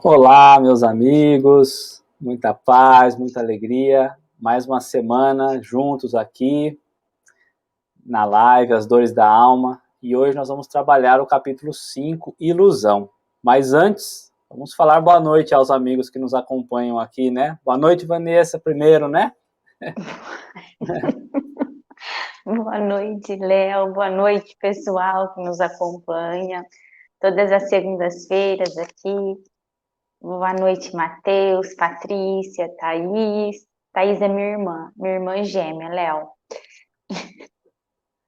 Olá, meus amigos, muita paz, muita alegria. Mais uma semana juntos aqui na live As Dores da Alma. E hoje nós vamos trabalhar o capítulo 5, Ilusão. Mas antes, vamos falar boa noite aos amigos que nos acompanham aqui, né? Boa noite, Vanessa, primeiro, né? Boa noite, Léo. Boa noite, pessoal que nos acompanha todas as segundas-feiras aqui. Boa noite, Matheus, Patrícia, Thaís. Thaís é minha irmã gêmea, Léo.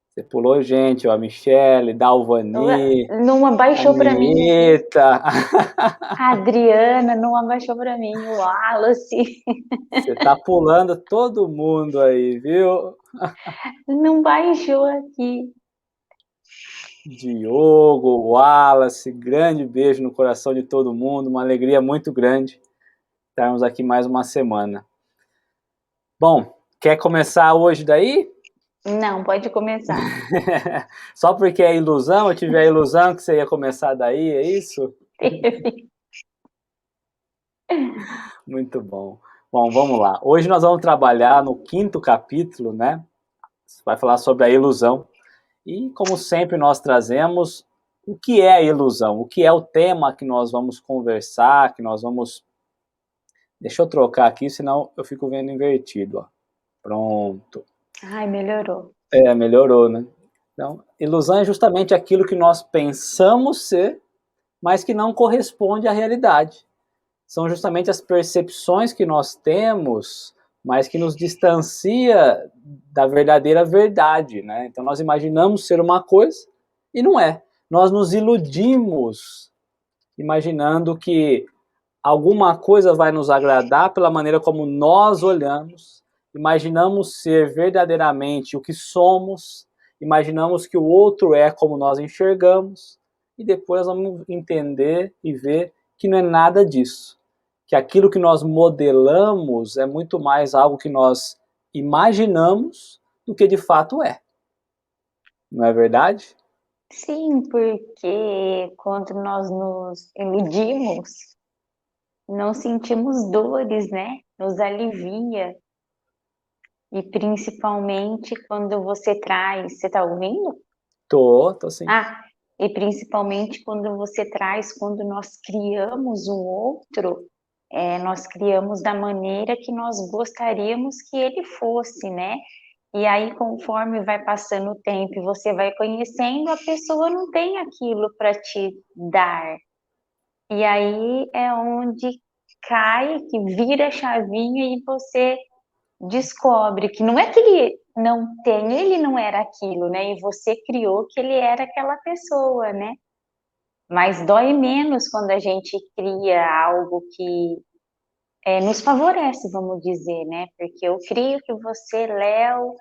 Você pulou gente, ó, a Michele, Dalvani, Não abaixou para mim aqui. Anitta. A Adriana não abaixou para mim. O Wallace Você tá pulando todo mundo aí, viu? não baixou aqui. Diogo, Wallace, grande beijo no coração de todo mundo, uma alegria muito grande estarmos aqui mais uma semana. Bom, quer começar hoje daí? Não, pode começar. Só porque é ilusão, eu tive a ilusão que você ia começar daí, é isso? Muito bom. Bom, vamos lá. Hoje nós vamos trabalhar no 5º capítulo, né? Vai falar sobre a ilusão. E, como sempre, nós trazemos o que é a ilusão, o que é o tema que nós vamos conversar, que nós vamos... Deixa eu trocar aqui, senão eu fico vendo invertido, ó. Pronto. Ai, melhorou. Melhorou, né? Então, ilusão é justamente aquilo que nós pensamos ser, mas que não corresponde à realidade. São justamente as percepções que nós temos, mas que nos distancia da verdadeira verdade, né? Então nós imaginamos ser uma coisa e não é. Nós nos iludimos imaginando que alguma coisa vai nos agradar pela maneira como nós olhamos, imaginamos ser verdadeiramente o que somos, imaginamos que o outro é como nós enxergamos, e depois vamos entender e ver que não é nada disso. Que aquilo que nós modelamos é muito mais algo que nós imaginamos do que de fato é. Não é verdade? Sim, porque quando nós nos iludimos, não sentimos dores, né? Nos alivia. E principalmente quando você traz. Você tá ouvindo? Tô sim. E principalmente quando você traz, quando nós criamos o outro, nós criamos da maneira que nós gostaríamos que ele fosse, né? E aí, conforme vai passando o tempo e você vai conhecendo, a pessoa não tem aquilo para te dar. E aí é onde cai, que vira a chavinha e você descobre que não é que ele não tem, ele não era aquilo, né? E você criou que ele era aquela pessoa, né? Mas dói menos quando a gente cria algo que nos favorece, vamos dizer, né? Porque eu crio que você, Léo,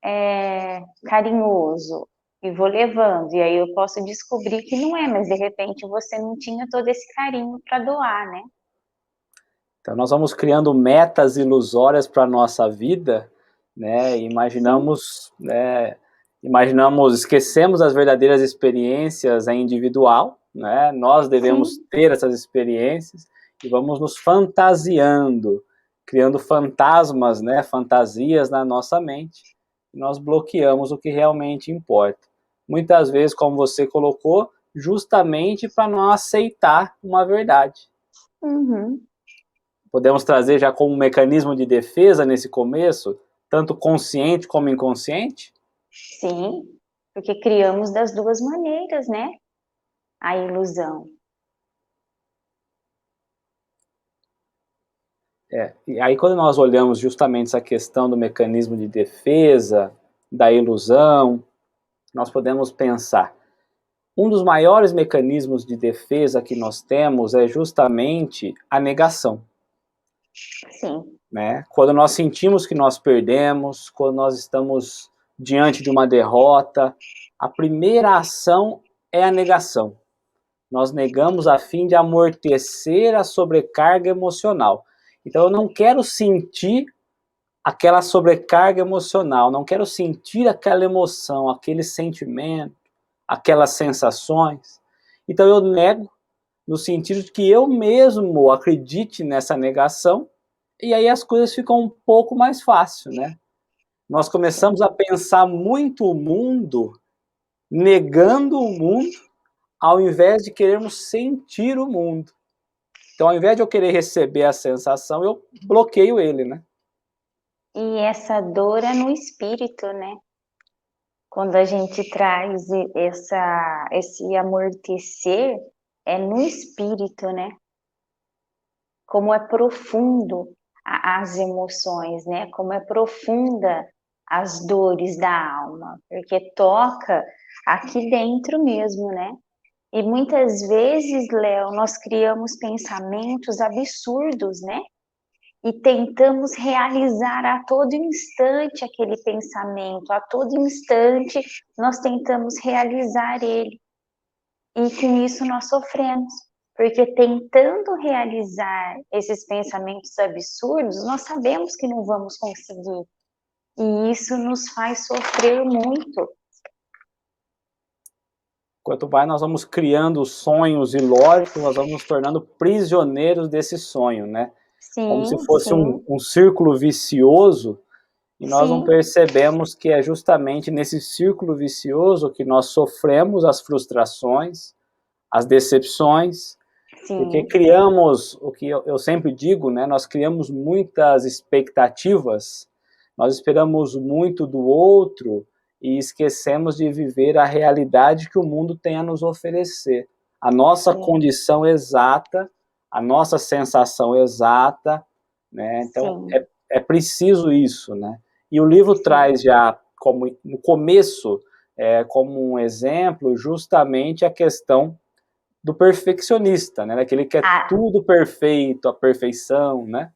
é carinhoso e vou levando, e aí eu posso descobrir que não é, mas de repente você não tinha todo esse carinho para doar, né? Então nós vamos criando metas ilusórias para a nossa vida, né? Sim, Imaginamos, esquecemos as verdadeiras experiências em individual, né? Nós devemos sim. ter essas experiências e vamos nos fantasiando, criando fantasmas, né? Fantasias na nossa mente. E nós bloqueamos o que realmente importa. Muitas vezes, como você colocou, justamente para não aceitar uma verdade. Uhum. Podemos trazer já como um mecanismo de defesa nesse começo, tanto consciente como inconsciente? Sim, porque criamos das duas maneiras, né? A ilusão. E aí quando nós olhamos justamente essa questão do mecanismo de defesa, da ilusão, nós podemos pensar, um dos maiores mecanismos de defesa que nós temos é justamente a negação. Sim, Né? Quando nós sentimos que nós perdemos, quando nós estamos diante de uma derrota, a primeira ação é a negação. Nós negamos a fim de amortecer a sobrecarga emocional. Então eu não quero sentir aquela sobrecarga emocional, não quero sentir aquela emoção, aquele sentimento, aquelas sensações. Então eu nego, no sentido de que eu mesmo acredite nessa negação, e aí as coisas ficam um pouco mais fáceis, né? Nós começamos a pensar muito o mundo, negando o mundo, ao invés de querermos sentir o mundo. Então, ao invés de eu querer receber a sensação, eu bloqueio ele, né? E essa dor é no espírito, né? Quando a gente traz esse amortecer, é no espírito, né? Como é profundo as emoções, né? Como é profunda as dores da alma, porque toca aqui dentro mesmo, né? E muitas vezes, Léo, nós criamos pensamentos absurdos, né? E tentamos realizar a todo instante aquele pensamento, a todo instante nós tentamos realizar ele. E com isso nós sofremos, porque tentando realizar esses pensamentos absurdos, nós sabemos que não vamos conseguir. E isso nos faz sofrer muito. Quanto mais nós vamos criando sonhos ilógicos, nós vamos nos tornando prisioneiros desse sonho, né? Como se Sim, fosse sim, um círculo vicioso, e nós não sim, percebemos que é justamente nesse círculo vicioso que nós sofremos as frustrações, as decepções, porque sim, criamos, o que eu sempre digo, né, nós criamos muitas expectativas, nós esperamos muito do outro e esquecemos de viver a realidade que o mundo tem a nos oferecer. A nossa condição exata, a nossa sensação exata, né? Então sim, é preciso isso, né? E o livro sim. traz já como no começo, como um exemplo, justamente a questão do perfeccionista, né? Daquele que quer Ah, tudo perfeito, a perfeição, né?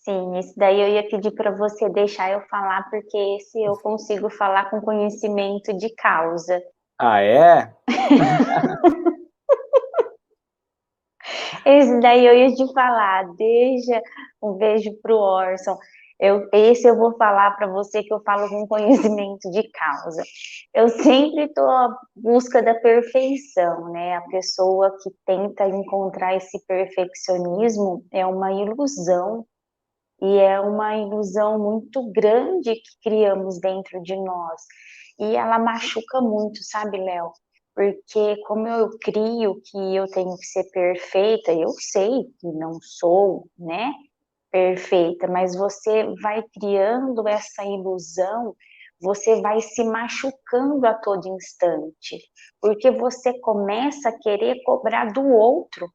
sim, isso daí eu ia pedir para você deixar eu falar, porque esse eu consigo falar com conhecimento de causa. Ah, é? Esse daí eu ia te falar, deixa um beijo pro Orson. Esse eu vou falar para você que eu falo com conhecimento de causa. Eu sempre estou à busca da perfeição, né? A pessoa que tenta encontrar esse perfeccionismo é uma ilusão, e é uma ilusão muito grande que criamos dentro de nós. E ela machuca muito, sabe, Léo? Porque como eu crio que eu tenho que ser perfeita, eu sei que não sou, né, perfeita, mas você vai criando essa ilusão, você vai se machucando a todo instante, porque você começa a querer cobrar do outro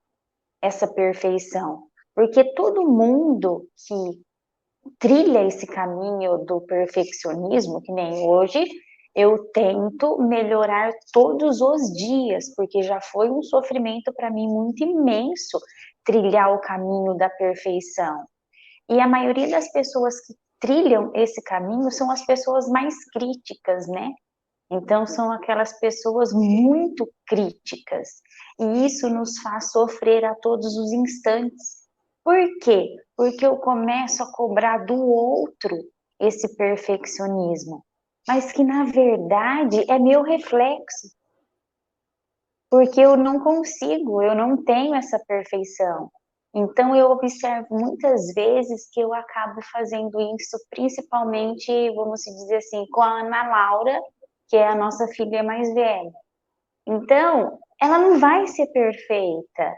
essa perfeição. Porque todo mundo que trilha esse caminho do perfeccionismo, que nem hoje, eu tento melhorar todos os dias, porque já foi um sofrimento para mim muito imenso trilhar o caminho da perfeição. E a maioria das pessoas que trilham esse caminho são as pessoas mais críticas, né? Então, são aquelas pessoas muito críticas. E isso nos faz sofrer a todos os instantes. Por quê? Porque eu começo a cobrar do outro esse perfeccionismo, mas que na verdade é meu reflexo, porque eu não consigo, eu não tenho essa perfeição. Então eu observo muitas vezes que eu acabo fazendo isso, principalmente, vamos dizer assim, com a Ana Laura, que é a nossa filha mais velha. Então, ela não vai ser perfeita,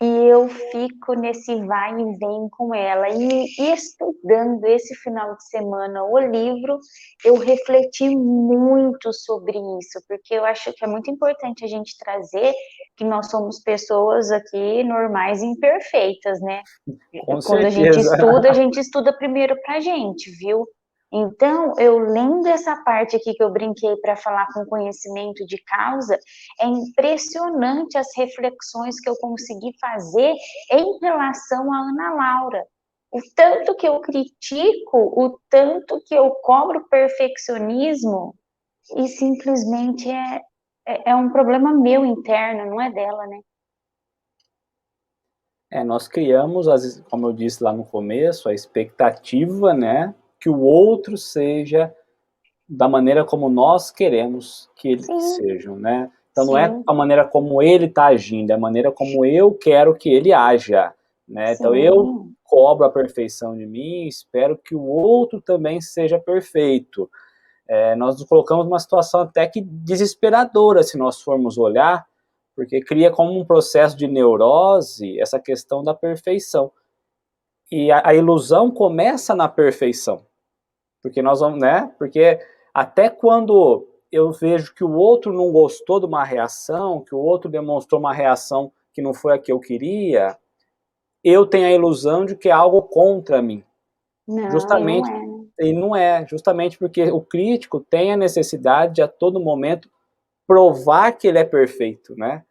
e eu fico nesse vai e vem com ela. E estudando esse final de semana o livro, eu refleti muito sobre isso, porque eu acho que é muito importante a gente trazer que nós somos pessoas aqui normais e imperfeitas, né? Com Quando certeza. a gente estuda primeiro pra gente, viu? Então, eu lendo essa parte aqui que eu brinquei para falar com conhecimento de causa, é impressionante as reflexões que eu consegui fazer em relação a Ana Laura. O tanto que eu critico, o tanto que eu cobro perfeccionismo, e simplesmente é um problema meu interno, não é dela, né? Nós criamos, como eu disse lá no começo, a expectativa, né, que o outro seja da maneira como nós queremos que eles Sim, sejam, né? Então não é sim, a maneira como ele está agindo, é a maneira como eu quero que ele haja, né? Então eu sim. cobro a perfeição de mim, espero que o outro também seja perfeito. Nós nos colocamos numa situação até que desesperadora, se nós formos olhar, porque cria como um processo de neurose essa questão da perfeição. E a ilusão começa na perfeição, porque nós vamos, né? Porque até quando eu vejo que o outro não gostou de uma reação, que o outro demonstrou uma reação que não foi a que eu queria, eu tenho a ilusão de que é algo contra mim. Não, e não Justamente, é, né? e não é, justamente porque o crítico tem a necessidade de a todo momento provar que ele é perfeito, né?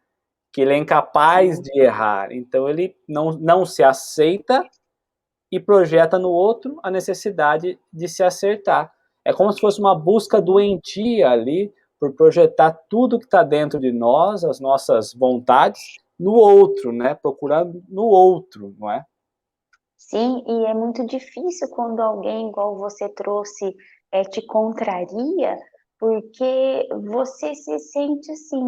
Que ele é incapaz Sim. de errar. Então ele não se aceita e projeta no outro a necessidade de se acertar. É como se fosse uma busca doentia ali por projetar tudo que está dentro de nós, as nossas vontades, no outro, né? Procurando no outro, não é? Sim, e é muito difícil quando alguém, igual você trouxe, te contraria, porque você se sente assim,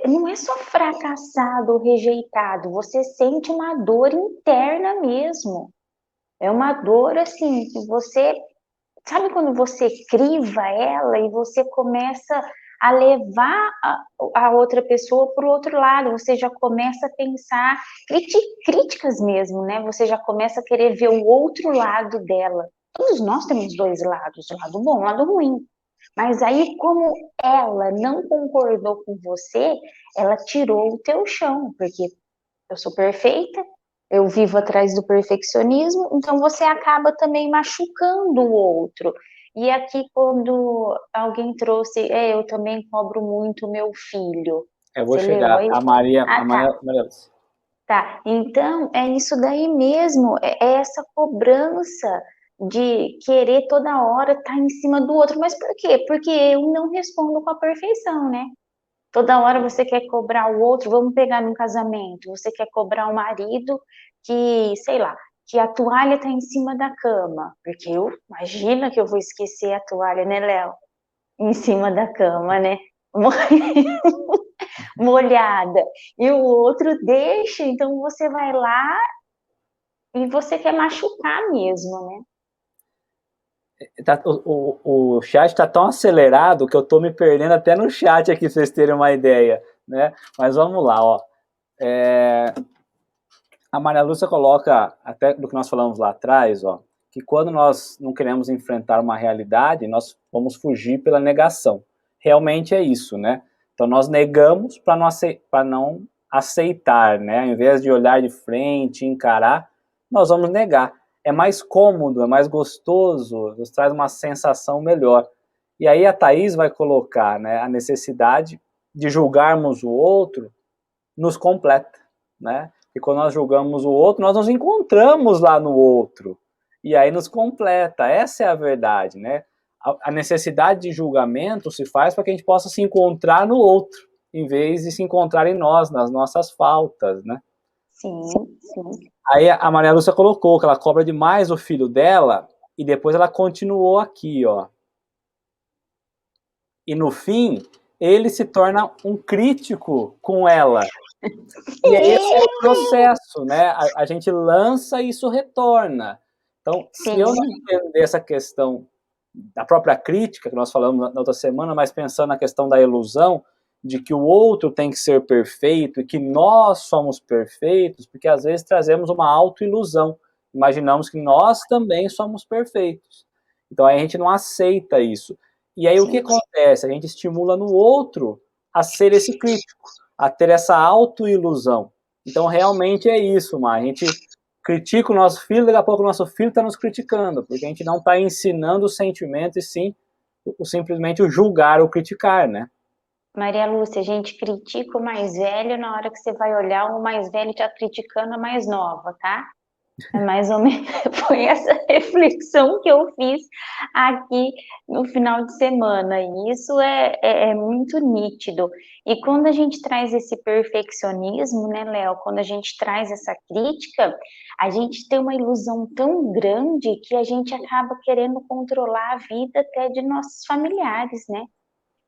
não é só fracassado ou rejeitado, você sente uma dor interna mesmo. É uma dor assim, que você, sabe quando você criva ela e você começa a levar a outra pessoa para o outro lado, você já começa a pensar críticas mesmo, né? Você já começa a querer ver o outro lado dela. Todos nós temos dois lados, o lado bom, o lado ruim. Mas aí, como ela não concordou com você, ela tirou o teu chão, porque eu sou perfeita, eu vivo atrás do perfeccionismo, então você acaba também machucando o outro. E aqui, quando alguém trouxe, eu também cobro muito meu filho. Eu vou Você leu chegar. aí? A Ah, tá. Maria, Tá. Então, é isso daí mesmo, é essa cobrança de querer toda hora estar em cima do outro. Mas por quê? Porque eu não respondo com a perfeição, né? Toda hora você quer cobrar o outro, vamos pegar num casamento, você quer cobrar o marido que, sei lá, que a toalha tá em cima da cama, porque eu, imagina que eu vou esquecer a toalha, né, Léo? Em cima da cama, né? Molhada. E o outro deixa, então você vai lá e você quer machucar mesmo, né? o chat está tão acelerado que eu estou me perdendo até no chat aqui, pra vocês terem uma ideia, né? Mas vamos lá, ó. A Maria Lúcia coloca, até do que nós falamos lá atrás, ó, que quando nós não queremos enfrentar uma realidade, nós vamos fugir pela negação. Realmente é isso, né? Então nós negamos para não aceitar, né? Ao invés de olhar de frente, encarar, nós vamos negar. É mais cômodo, é mais gostoso, nos traz uma sensação melhor. E aí a Thaís vai colocar, né, a necessidade de julgarmos o outro nos completa, né? E quando nós julgamos o outro, nós nos encontramos lá no outro. E aí nos completa. Essa é a verdade, né? A necessidade de julgamento se faz para que a gente possa se encontrar no outro, em vez de se encontrar em nós, nas nossas faltas, né? Sim, sim. Aí a Maria Lúcia colocou que ela cobra demais o filho dela e depois ela continuou aqui, ó. E no fim, ele se torna um crítico com ela. E esse é o processo, né? A gente lança e isso retorna. Então, se eu não Sim, entender essa questão da própria crítica, que nós falamos na outra semana, mas pensando na questão da ilusão, de que o outro tem que ser perfeito e que nós somos perfeitos, porque às vezes trazemos uma autoilusão. Imaginamos que nós também somos perfeitos. Então aí a gente não aceita isso. E aí o que sim. acontece? A gente estimula no outro a ser esse crítico, a ter essa autoilusão. Então realmente é isso, Mar. A gente critica o nosso filho, daqui a pouco o nosso filho está nos criticando, porque a gente não está ensinando o sentimento e sim simplesmente o julgar ou criticar, né? Maria Lúcia, a gente critica o mais velho, na hora que você vai olhar, o mais velho está criticando a mais nova, tá? É mais ou menos, foi essa reflexão que eu fiz aqui no final de semana, e isso é muito nítido. E quando a gente traz esse perfeccionismo, né, Léo, quando a gente traz essa crítica, a gente tem uma ilusão tão grande que a gente acaba querendo controlar a vida até de nossos familiares, né?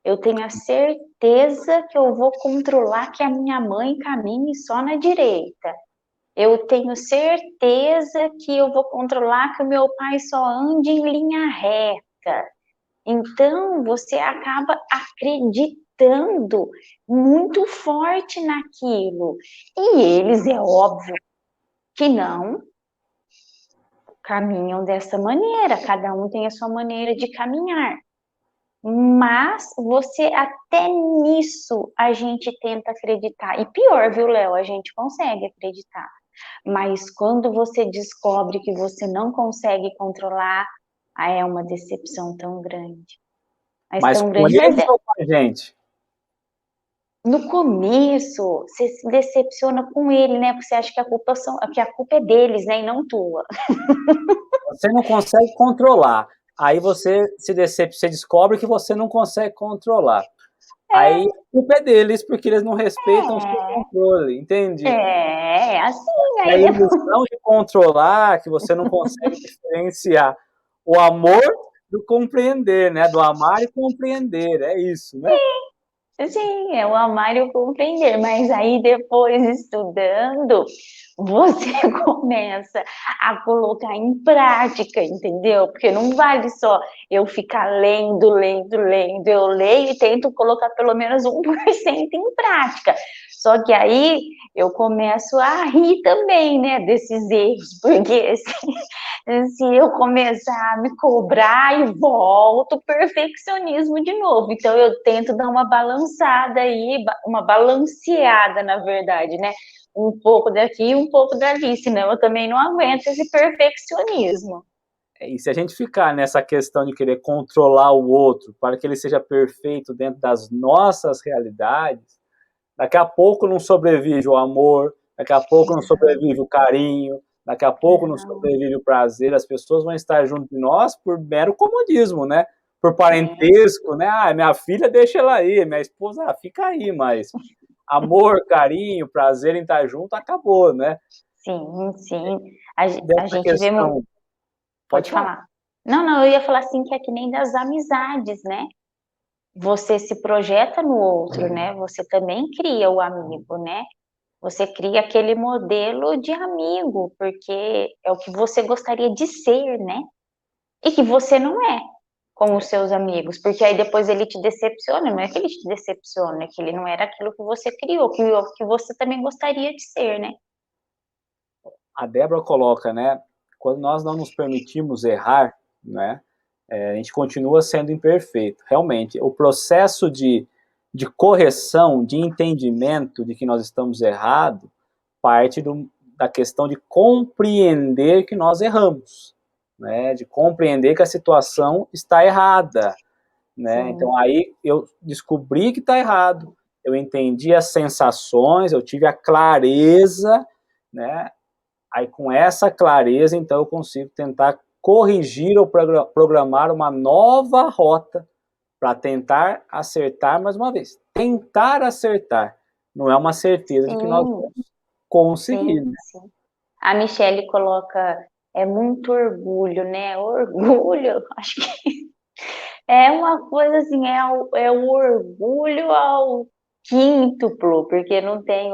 Eu tenho a certeza que eu vou controlar que a minha mãe caminhe só na direita. Eu tenho certeza que eu vou controlar que o meu pai só ande em linha reta. Então, você acaba acreditando muito forte naquilo. E eles, é óbvio que não caminham dessa maneira, cada um tem a sua maneira de caminhar. Mas você até nisso a gente tenta acreditar. E pior, viu, Léo? A gente consegue acreditar. Mas quando você descobre que você não consegue controlar, aí é uma decepção tão grande. Mas Mas tão com grande, mas eles ou com a gente? no começo você se decepciona com ele, né? Porque você acha que a culpa é deles, né? E não tua. Você não consegue controlar. Aí você descobre que você não consegue controlar. Aí a culpa é deles, porque eles não respeitam o seu controle, entende? É assim, É a aí depois. ilusão de controlar que você não consegue diferenciar o amor do compreender, né? Do amar e compreender, é isso, né? Sim, é o amar e o compreender, mas aí depois estudando, você começa a colocar em prática, entendeu? Porque não vale só eu ficar lendo, lendo, lendo. Eu leio e tento colocar pelo menos 1% em prática. Só que aí eu começo a rir também, né, desses erros, porque se eu começar a me cobrar e volto perfeccionismo de novo. Então eu tento dar uma balançada aí, uma balanceada, na verdade, né? Um pouco daqui e um pouco dali, senão eu também não aguento esse perfeccionismo. E se a gente ficar nessa questão de querer controlar o outro para que ele seja perfeito dentro das nossas realidades, daqui a pouco não sobrevive o amor, daqui a pouco não sobrevive o carinho, daqui a pouco não sobrevive o prazer, as pessoas vão estar junto de nós por mero comodismo, né? Por parentesco, né? Ah, minha filha, deixa ela aí, minha esposa, fica aí, mas amor, carinho, prazer em estar junto, acabou, né? Sim, sim. A Dessa gente vê. questão, pode Pode falar. falar. Não, não, eu ia falar assim que é que nem das amizades, né? Você se projeta no outro, né? Você também cria o amigo, né? Você cria aquele modelo de amigo, porque é o que você gostaria de ser, né? E que você não é com os seus amigos, porque aí depois ele te decepciona, não é que ele te decepciona, é que ele não era aquilo que você criou, que você também gostaria de ser, né? A Débora coloca, né? Quando nós não nos permitimos errar, né? A gente continua sendo imperfeito. Realmente, o processo de correção, de entendimento de que nós estamos errados, parte da questão de compreender que nós erramos, né? De compreender que a situação está errada, né? Sim. Então aí eu descobri que está errado, eu entendi as sensações, eu tive a clareza, né? Aí com essa clareza, então eu consigo tentar corrigir ou programar uma nova rota para tentar acertar mais uma vez. Tentar acertar, não é uma certeza de que nós Sim, vamos conseguir, sim, né? sim. A Michelle coloca, é muito orgulho, né? Orgulho, acho que é uma coisa assim, é o orgulho ao quíntuplo, porque não tem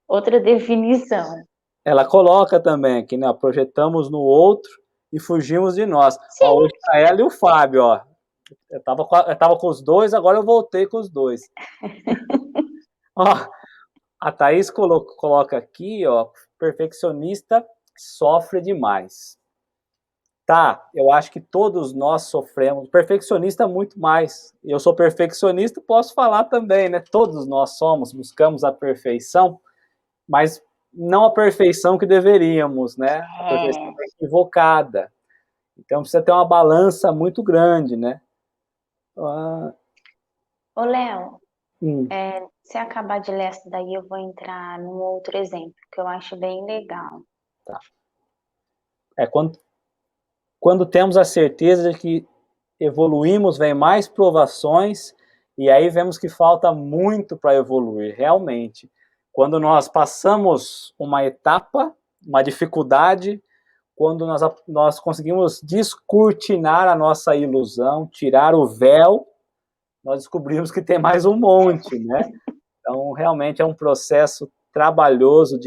outra definição. Ela coloca também aqui, né? Projetamos no outro e fugimos de nós. Ó, Sim, hoje tá ela e o Fábio, ó. Eu tava com os dois, agora eu voltei com os dois. Ó, a Thaís coloca aqui, ó, perfeccionista sofre demais. Tá, eu acho que todos nós sofremos. Perfeccionista muito mais. Eu sou perfeccionista, posso falar também, né? Todos nós somos, buscamos a perfeição, mas não a perfeição que deveríamos, né? A perfeição é. equivocada. Então precisa ter uma balança muito grande, né? Ah, Ô, Léo, hum, se acabar de ler essa daí, eu vou entrar num outro exemplo, que eu acho bem legal. tá. É quando temos a certeza de que evoluímos, vem mais provações, e aí vemos que falta muito para evoluir, realmente. Quando nós passamos uma etapa, uma dificuldade, quando nós conseguimos descortinar a nossa ilusão, tirar o véu, nós descobrimos que tem mais um monte, né? Então, realmente é um processo trabalhoso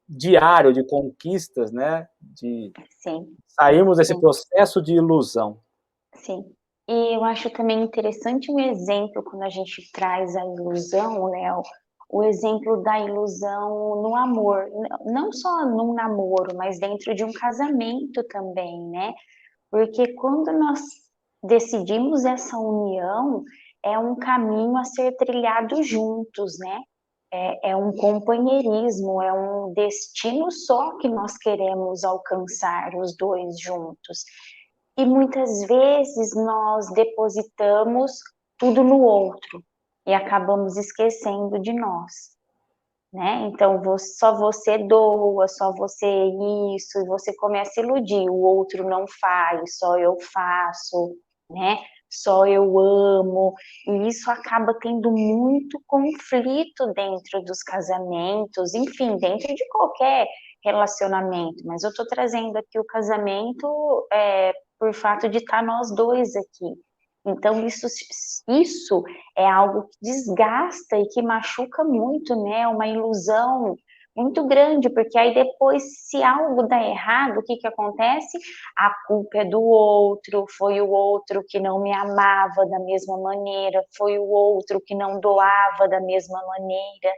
diário de conquistas, né? De Sim, sairmos desse sim, processo de ilusão. sim. E eu acho também interessante um exemplo quando a gente traz a ilusão, Léo, o exemplo da ilusão no amor, não só num namoro, mas dentro de um casamento também, né? Porque quando nós decidimos essa união, é um caminho a ser trilhado juntos, né? É um companheirismo, é um destino só que nós queremos alcançar, os dois juntos. E muitas vezes nós depositamos tudo no outro e acabamos esquecendo de nós, né? Então só você doa, só você isso, e você começa a iludir, o outro não faz, só eu faço, né? Só eu amo, e isso acaba tendo muito conflito dentro dos casamentos, enfim, dentro de qualquer relacionamento, mas eu estou trazendo aqui o casamento por fato de estar nós dois aqui. Então, isso é algo que desgasta e que machuca muito, né? Uma ilusão muito grande, porque aí depois, se algo dá errado, o que que acontece? A culpa é do outro, foi o outro que não me amava da mesma maneira, foi o outro que não doava da mesma maneira.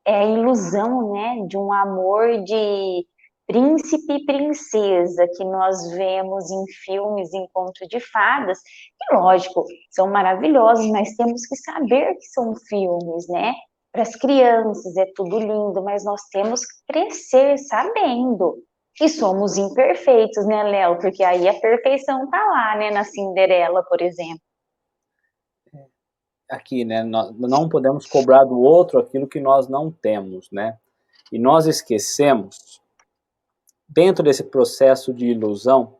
É a ilusão, né, de um amor de príncipe e princesa que nós vemos em filmes, em conto de fadas, que lógico, são maravilhosos, mas temos que saber que são filmes, né? Para as crianças é tudo lindo, mas nós temos que crescer sabendo que somos imperfeitos, né, Léo? Porque aí a perfeição tá lá, né, na Cinderela, por exemplo. Aqui, né? Nós não podemos cobrar do outro aquilo que nós não temos, né? E nós esquecemos, dentro desse processo de ilusão,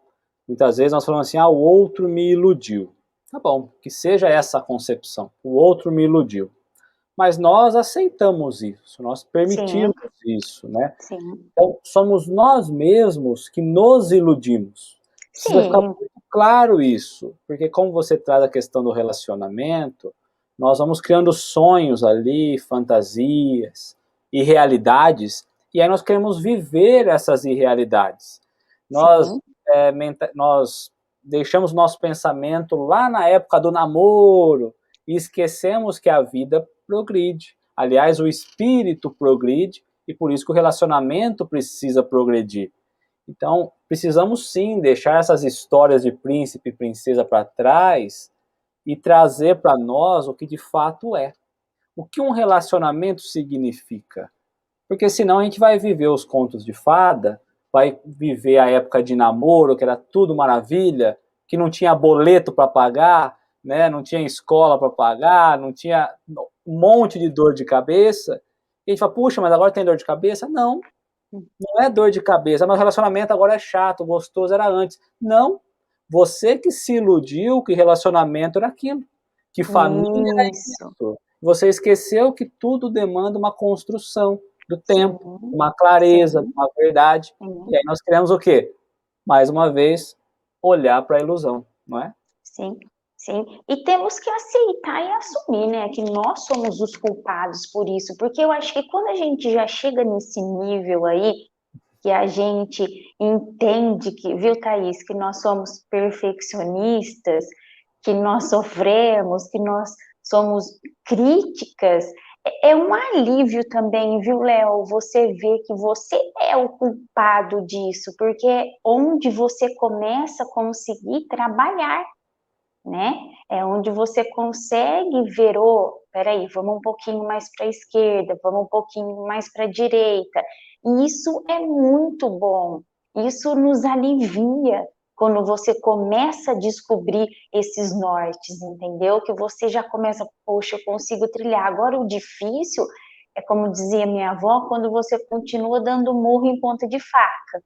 muitas vezes nós falamos assim, o outro me iludiu. Tá bom, que seja essa a concepção, o outro me iludiu. Mas nós aceitamos isso, nós Sim, permitimos isso, né? sim, Então, somos nós mesmos que nos iludimos. Precisa ficar sim, muito claro isso, porque como você traz a questão do relacionamento, nós vamos criando sonhos ali, fantasias, irrealidades, e aí nós queremos viver essas irrealidades. Nós, sim, nós deixamos nosso pensamento lá na época do namoro e esquecemos que a vida progride. Aliás, o espírito progride e por isso que o relacionamento precisa progredir. Então, precisamos sim deixar essas histórias de príncipe e princesa para trás e trazer para nós o que de fato é. O que um relacionamento significa? Porque senão a gente vai viver os contos de fada, vai viver a época de namoro, que era tudo maravilha, que não tinha boleto para pagar, né? Não tinha escola para pagar, não tinha um monte de dor de cabeça. E a gente fala, puxa, mas agora tem dor de cabeça? Não, não é dor de cabeça, mas o relacionamento agora é chato, gostoso era antes. Não, você que se iludiu que relacionamento era aquilo, que família era isso. isso. Você esqueceu que tudo demanda uma construção do tempo, Sim, uma clareza, sim, uma verdade. E sim, aí nós queremos o quê? Mais uma vez, olhar para a ilusão, não é? sim, sim. E temos que aceitar e assumir, né, que nós somos os culpados por isso, porque eu acho que quando a gente já chega nesse nível aí, que a gente entende que, viu, Thaís, que nós somos perfeccionistas, que nós sofremos, que nós somos críticas, é um alívio também, viu, Léo? Você vê que você é o culpado disso, porque é onde você começa a conseguir trabalhar, né? É onde você consegue ver, oh, peraí, vamos um pouquinho mais para a esquerda, vamos um pouquinho mais para a direita. E isso é muito bom. Isso nos alivia quando você começa a descobrir esses nortes, entendeu? Que você já começa, poxa, eu consigo trilhar. Agora o difícil é como dizia minha avó, quando você continua dando murro em ponta de faca.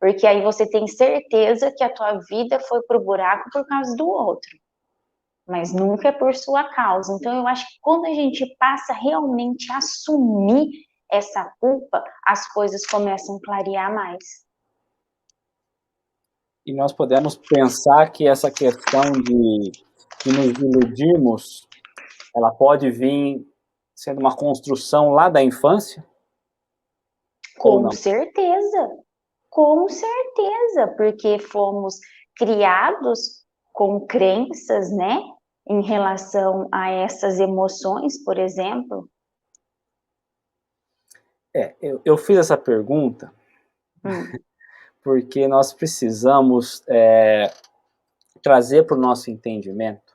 Porque aí você tem certeza que a tua vida foi pro buraco por causa do outro, mas nunca é por sua causa. Então, eu acho que quando a gente passa realmente a assumir essa culpa, as coisas começam a clarear mais. E nós podemos pensar que essa questão de nos iludirmos Ela pode vir sendo uma construção lá da infância? Ou Com não? certeza, com certeza, porque fomos criados com crenças, né, em relação a essas emoções, por exemplo. Eu fiz essa pergunta Hum, porque nós precisamos trazer para o nosso entendimento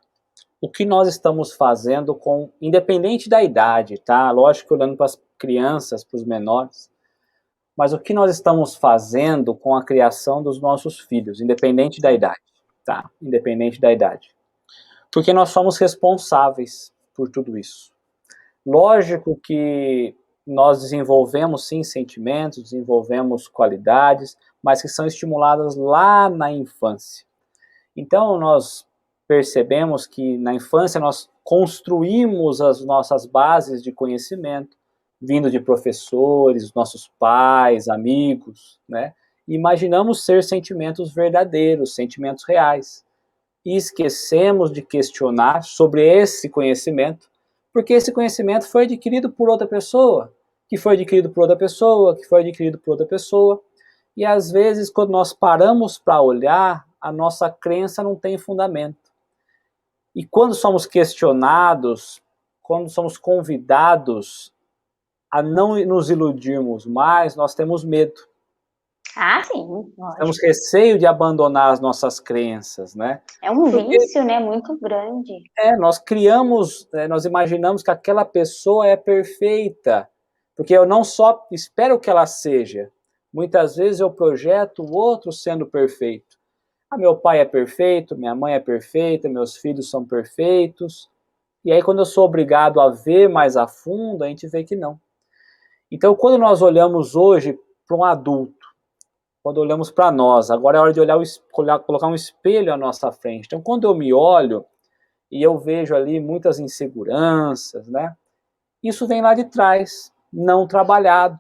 o que nós estamos fazendo com, independente da idade, tá? Lógico que olhando para as crianças, para os menores, mas o que nós estamos fazendo com a criação dos nossos filhos, independente da idade, tá? Independente da idade. Porque nós somos responsáveis por tudo isso. Lógico que nós desenvolvemos sim sentimentos, desenvolvemos qualidades, mas que são estimuladas lá na infância. Então nós percebemos que na infância nós construímos as nossas bases de conhecimento, vindo de professores, nossos pais, amigos, né? E imaginamos ser sentimentos verdadeiros, sentimentos reais. E esquecemos de questionar sobre esse conhecimento, porque esse conhecimento foi adquirido por outra pessoa, que foi adquirido por outra pessoa, que foi adquirido por outra pessoa. E às vezes, quando nós paramos para olhar, a nossa crença não tem fundamento. E quando somos questionados, quando somos convidados a não nos iludirmos mais, nós temos medo. Ah, sim, Temos lógico. receio de abandonar as nossas crenças, né? É um Porque vício, né, muito grande. nós criamos, nós imaginamos que aquela pessoa é perfeita, porque eu não só espero que ela seja, muitas vezes eu projeto o outro sendo perfeito. Ah, meu pai é perfeito, minha mãe é perfeita, meus filhos são perfeitos. E aí, quando eu sou obrigado a ver mais a fundo, a gente vê que não. Então, quando nós olhamos hoje para um adulto, quando olhamos para nós, agora é hora de colocar um espelho à nossa frente. Então, quando eu me olho e eu vejo ali muitas inseguranças, né? Isso vem lá de trás, não trabalhado,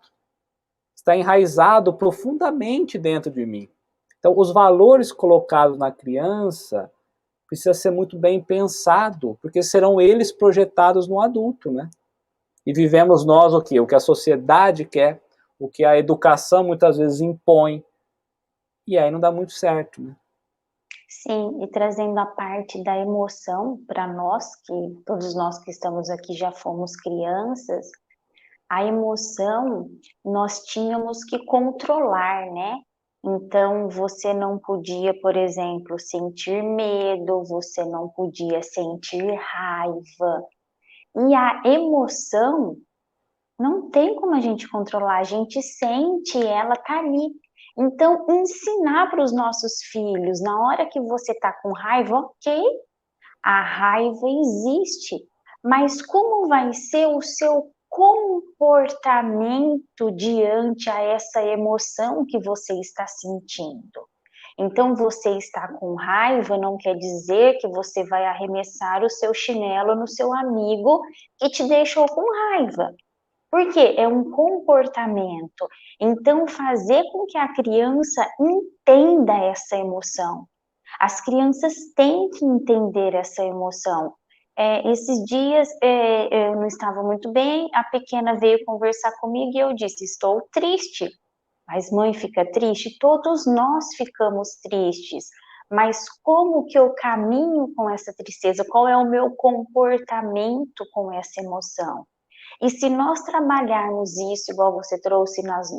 está enraizado profundamente dentro de mim. Então, os valores colocados na criança precisa ser muito bem pensado, porque serão eles projetados no adulto, né? E vivemos nós o quê? O que a sociedade quer, o que a educação muitas vezes impõe, e aí não dá muito certo, né? Sim, e trazendo a parte da emoção para nós, que todos nós que estamos aqui já fomos crianças, a emoção nós tínhamos que controlar, né? Então você não podia, por exemplo, sentir medo, você não podia sentir raiva. E a emoção não tem como a gente controlar, a gente sente, ela tá ali. Então, ensinar para os nossos filhos, na hora que você tá com raiva, ok, a raiva existe, mas como vai ser o seu comportamento diante a essa emoção que você está sentindo? Então, você está com raiva não quer dizer que você vai arremessar o seu chinelo no seu amigo que te deixou com raiva. Porque é um comportamento. Então, fazer com que a criança entenda essa emoção. As crianças têm que entender essa emoção. Esses dias eu não estava muito bem, a pequena veio conversar comigo e eu disse: estou triste. Mas mãe fica triste? Todos nós ficamos tristes. Mas como que eu caminho com essa tristeza? Qual é o meu comportamento com essa emoção? E se nós trabalharmos isso, igual você trouxe nas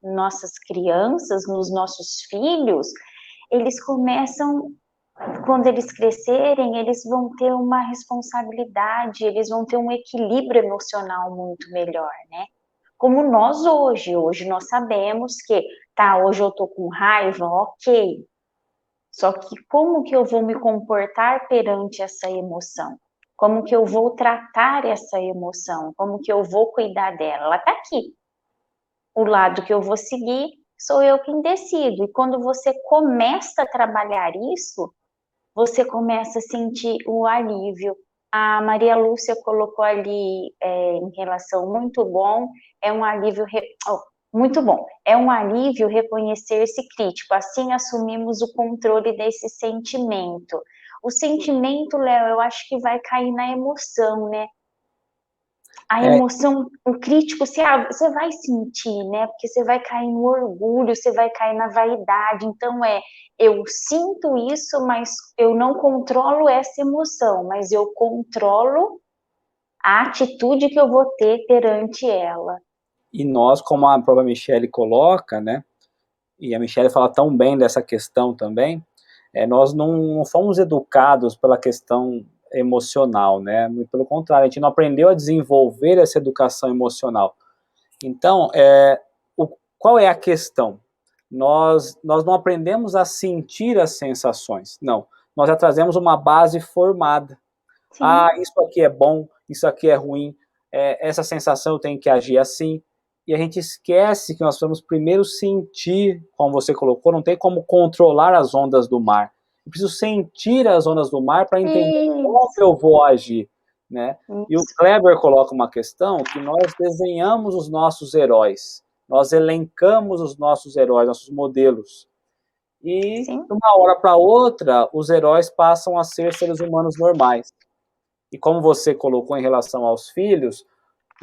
nossas crianças, nos nossos filhos, eles começam, quando eles crescerem, eles vão ter uma responsabilidade, eles vão ter um equilíbrio emocional muito melhor, né? Como nós hoje nós sabemos que, tá, hoje eu tô com raiva, ok. Só que como que eu vou me comportar perante essa emoção? Como que eu vou tratar essa emoção? Como que eu vou cuidar dela? Ela tá aqui. O lado que eu vou seguir sou eu quem decido. E quando você começa a trabalhar isso, você começa a sentir o alívio. A Maria Lúcia colocou ali em relação muito bom, é um alívio muito bom. É um alívio reconhecer-se crítico, assim assumimos o controle desse sentimento. O sentimento, Léo, eu acho que vai cair na emoção, né? A É, emoção, o crítico, você vai sentir, né? Porque você vai cair no orgulho, você vai cair na vaidade. Então, eu sinto isso, mas eu não controlo essa emoção, mas eu controlo a atitude que eu vou ter perante ela. e nós, como a própria Michelle coloca, né, e a Michelle fala tão bem dessa questão também, nós não fomos educados pela questão emocional, né? Muito pelo contrário, a gente não aprendeu a desenvolver essa educação emocional. Então, qual é a questão? Nós não aprendemos a sentir as sensações, não. Nós já trazemos uma base formada. Ah, Sim, isso aqui é bom, isso aqui é ruim, essa sensação eu tenho que agir assim. E a gente esquece que nós precisamos primeiro sentir, como você colocou, não tem como controlar as ondas do mar. Eu preciso sentir as ondas do mar para entender como isso, eu vou agir, né? E o isso. Kleber coloca uma questão que nós desenhamos os nossos heróis, nós elencamos os nossos heróis, nossos modelos. E de Sim, uma hora para outra, os heróis passam a ser seres humanos normais. E como você colocou em relação aos filhos,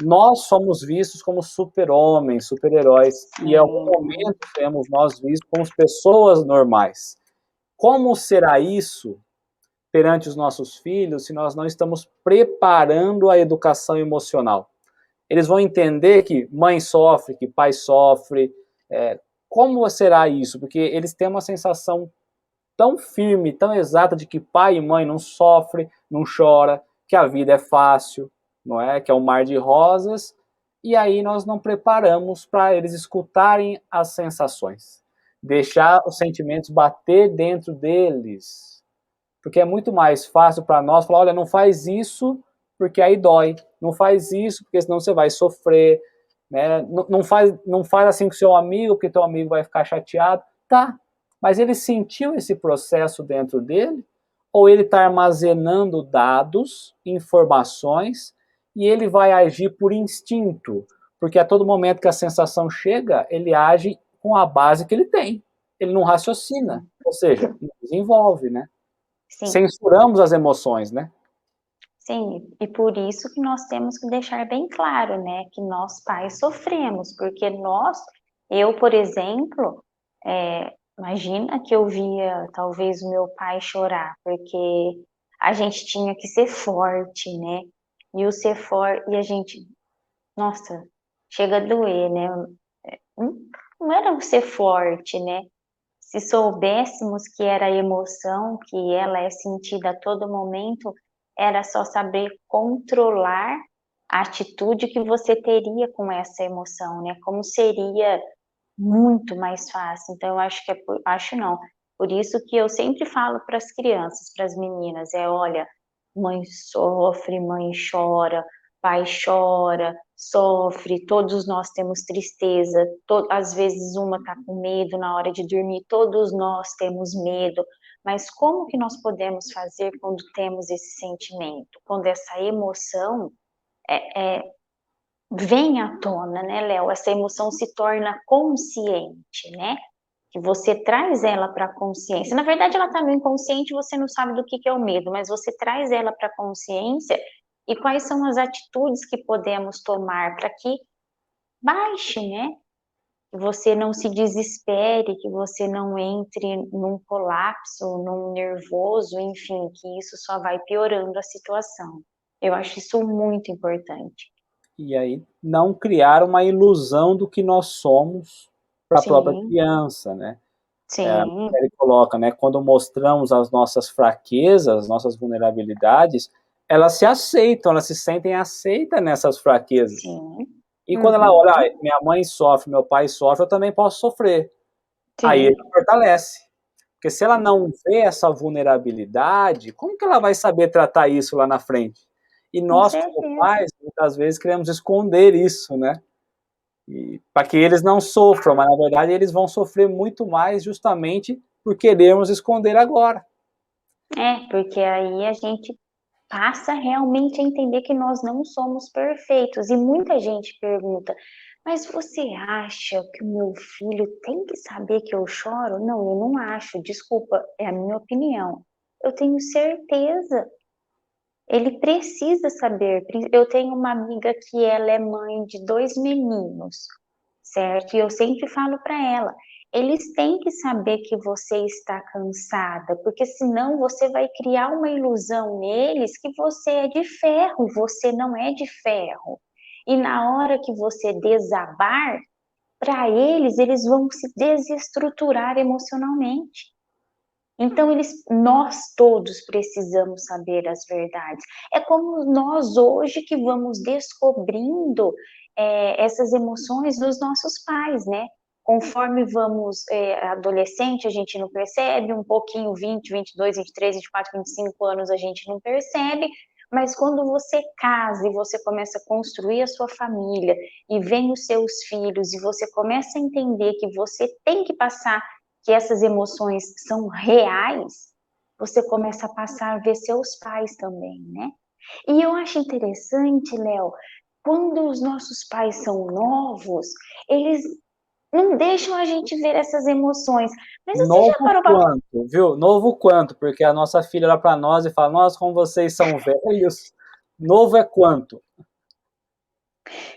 nós somos vistos como super-homens, super-heróis, e em algum sim, momento seremos nós vistos como pessoas normais. Como será isso perante os nossos filhos se nós não estamos preparando a educação emocional? Eles vão entender que mãe sofre, que pai sofre. Como será isso? Porque eles têm uma sensação tão firme, tão exata de que pai e mãe não sofre, não chora, que a vida é fácil, não é? Que é um mar de rosas. E aí nós não preparamos para eles escutarem as sensações, deixar os sentimentos bater dentro deles, porque é muito mais fácil para nós falar, olha, não faz isso porque aí dói, não faz isso porque senão você vai sofrer, né? Não faz assim com seu amigo porque teu amigo vai ficar chateado, tá? Mas ele sentiu esse processo dentro dele ou ele está armazenando dados, informações e ele vai agir por instinto, porque a todo momento que a sensação chega, ele age com a base que ele tem. Ele não raciocina, ou seja, não desenvolve, né? sim, Censuramos as emoções, né? sim. E por isso que nós temos que deixar bem claro, né, que nós pais sofremos, porque eu, por exemplo, imagina que eu via talvez o meu pai chorar, porque a gente tinha que ser forte, né? E o ser forte, e a gente, nossa, chega a doer, né? Não, não era o ser forte, né? Se soubéssemos que era a emoção, que ela é sentida a todo momento, era só saber controlar a atitude que você teria com essa emoção, né? Como seria muito mais fácil. Então, eu acho que acho não. Por isso que eu sempre falo para as crianças, para as meninas, olha, mãe sofre, mãe chora, pai chora, sofre, todos nós temos tristeza, às vezes uma está com medo na hora de dormir, todos nós temos medo, mas como que nós podemos fazer quando temos esse sentimento, quando essa emoção vem à tona, né, Léo? Essa emoção se torna consciente, né? Que você traz ela para a consciência. Na verdade, ela está no inconsciente, você não sabe do que é o medo, mas você traz ela para a consciência e quais são as atitudes que podemos tomar para que baixe, né? Que você não se desespere, que você não entre num colapso, num nervoso, enfim, que isso só vai piorando a situação. Eu acho isso muito importante. E aí não criar uma ilusão do que nós somos para a própria Sim, criança, né? sim, Ele coloca, né? Quando mostramos as nossas fraquezas, nossas vulnerabilidades, elas se aceitam, elas se sentem aceitas nessas fraquezas. sim. E quando ela olha, Uhum. minha mãe sofre, meu pai sofre, eu também posso sofrer. Aí ele Sim, fortalece. Porque se ela não vê essa vulnerabilidade, como que ela vai saber tratar isso lá na frente? E com nós, como certeza. pais, muitas vezes queremos esconder isso, né? Para que eles não sofram, mas na verdade eles vão sofrer muito mais justamente por querermos esconder agora. Porque aí a gente passa realmente a entender que nós não somos perfeitos. E muita gente pergunta, mas você acha que o meu filho tem que saber que eu choro? Não, eu não acho, desculpa, é a minha opinião. Eu tenho certeza. Ele precisa saber. Eu tenho uma amiga que ela é mãe de 2 meninos, certo? E eu sempre falo para ela, eles têm que saber que você está cansada, porque senão você vai criar uma ilusão neles que você é de ferro, e você não é de ferro. E na hora que você desabar, para eles vão se desestruturar emocionalmente. Então, nós todos precisamos saber as verdades. É como nós hoje que vamos descobrindo essas emoções dos nossos pais, né? Conforme vamos adolescente, a gente não percebe, um pouquinho, 20, 22, 23, 24, 25 anos, a gente não percebe, mas quando você casa e você começa a construir a sua família e vem os seus filhos e você começa a entender que você tem que passar, que essas emoções são reais, você começa a passar a ver seus pais também, né? E eu acho interessante, Léo, quando os nossos pais são novos, eles não deixam a gente ver essas emoções. Mas você já Novo parou para... quanto, viu? Novo quanto, porque a nossa filha olha para nós e fala, nossa, como vocês são velhos. Novo é quanto?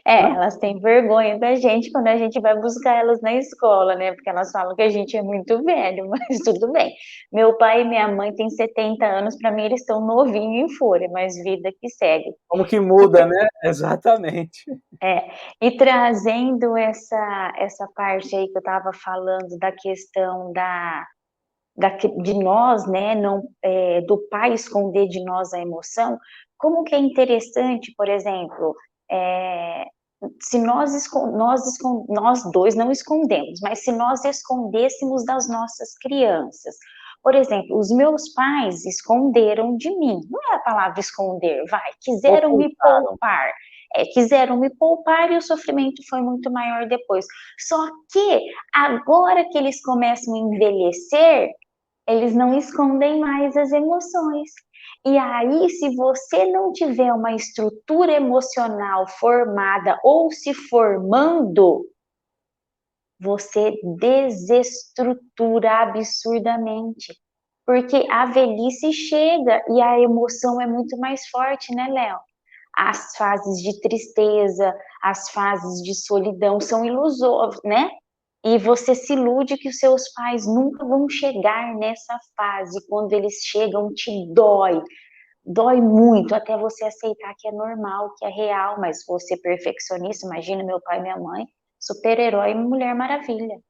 Hã? Elas têm vergonha da gente quando a gente vai buscar elas na escola, né? Porque elas falam que a gente é muito velho, mas tudo bem. Meu pai e minha mãe têm 70 anos, para mim eles estão novinhos em folha, mas vida que segue. Como que muda, né? Exatamente. E trazendo essa parte aí que eu estava falando da questão de nós, né, não, do pai esconder de nós a emoção, como que é interessante, por exemplo, se nós dois não escondemos, mas se nós escondêssemos das nossas crianças. Por exemplo, os meus pais esconderam de mim, não é a palavra esconder, quiseram me Ocultaram. poupar. Quiseram me poupar e o sofrimento foi muito maior depois. Só que agora que eles começam a envelhecer, eles não escondem mais as emoções. E aí, se você não tiver uma estrutura emocional formada ou se formando, você desestrutura absurdamente. Porque a velhice chega e a emoção é muito mais forte, né, Léo? As fases de tristeza, as fases de solidão são ilusórias, né? E você se ilude que os seus pais nunca vão chegar nessa fase. Quando eles chegam, te dói. Dói muito até você aceitar que é normal, que é real. Mas você perfeccionista, imagina meu pai e minha mãe, super-herói e Mulher Maravilha.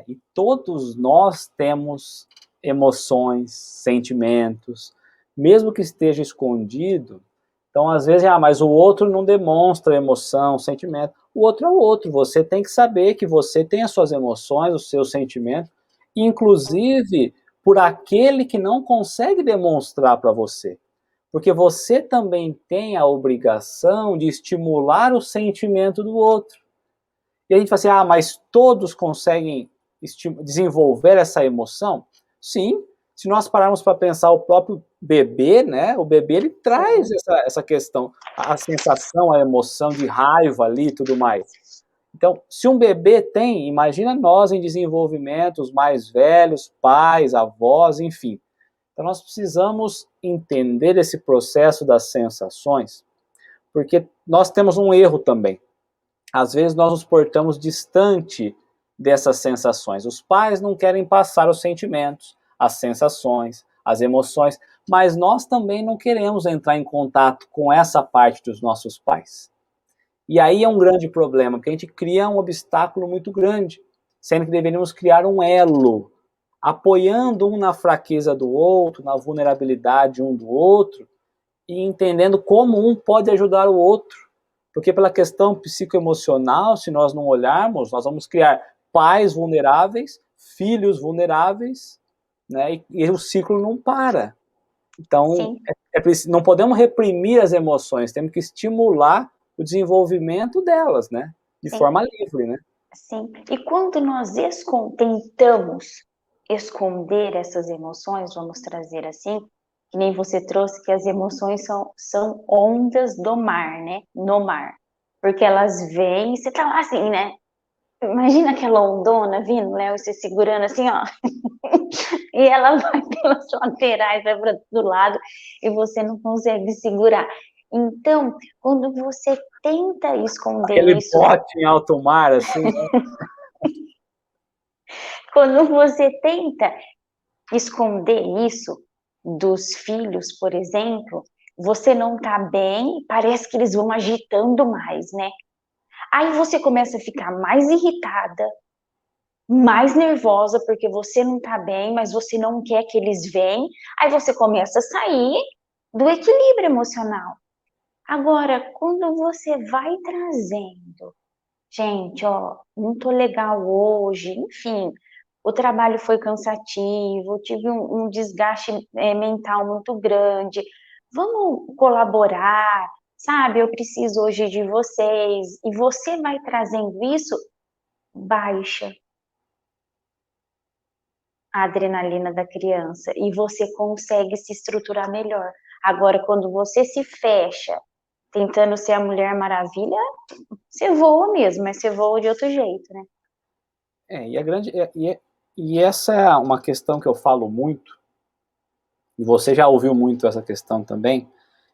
E todos nós temos emoções, sentimentos, mesmo que esteja escondido. Então, às vezes, mas o outro não demonstra emoção, sentimento. O outro é o outro. Você tem que saber que você tem as suas emoções, os seus sentimentos, inclusive por aquele que não consegue demonstrar para você. Porque você também tem a obrigação de estimular o sentimento do outro. E a gente fala assim, mas todos conseguem desenvolver essa emoção? Sim, se nós pararmos para pensar o próprio bebê, né? O bebê ele traz essa questão, a sensação, a emoção de raiva ali e tudo mais. Então, se um bebê tem, imagina nós em desenvolvimento, os mais velhos, pais, avós, enfim. Então nós precisamos entender esse processo das sensações, porque nós temos um erro também. Às vezes nós nos portamos distante dessas sensações. Os pais não querem passar os sentimentos, as sensações, as emoções, mas nós também não queremos entrar em contato com essa parte dos nossos pais. E aí é um grande problema, porque a gente cria um obstáculo muito grande, sendo que deveríamos criar um elo, apoiando um na fraqueza do outro, na vulnerabilidade um do outro, e entendendo como um pode ajudar o outro. Porque pela questão psicoemocional, se nós não olharmos, nós vamos criar pais vulneráveis, filhos vulneráveis, né? E o ciclo não para. Então, não podemos reprimir as emoções, temos que estimular o desenvolvimento delas, né? De forma livre, né? Sim. E quando nós tentamos esconder essas emoções, vamos trazer assim, que nem você trouxe, que as emoções são ondas do mar, né? No mar. Porque elas vêm, você tá lá assim, né? Imagina aquela ondona vindo, Léo, você segurando assim, ó. E ela vai pelas laterais, vai para do lado, e você não consegue segurar. Então, quando você tenta esconder Aquele isso, bote em alto mar, assim, né? quando você tenta esconder isso dos filhos, por exemplo, você não tá bem, parece que eles vão agitando mais, né? Aí você começa a ficar mais irritada, mais nervosa, porque você não tá bem, mas você não quer que eles venham. Aí você começa a sair do equilíbrio emocional. Agora, quando você vai trazendo, gente, ó, não tô legal hoje, enfim, o trabalho foi cansativo, tive um desgaste mental muito grande, vamos colaborar, sabe? Eu preciso hoje de vocês, e você vai trazendo isso, baixa a adrenalina da criança e você consegue se estruturar melhor. Agora, quando você se fecha, tentando ser a Mulher Maravilha, você voa mesmo, mas você voa de outro jeito, né? E a grande, e essa é uma questão que eu falo muito, e você já ouviu muito essa questão também,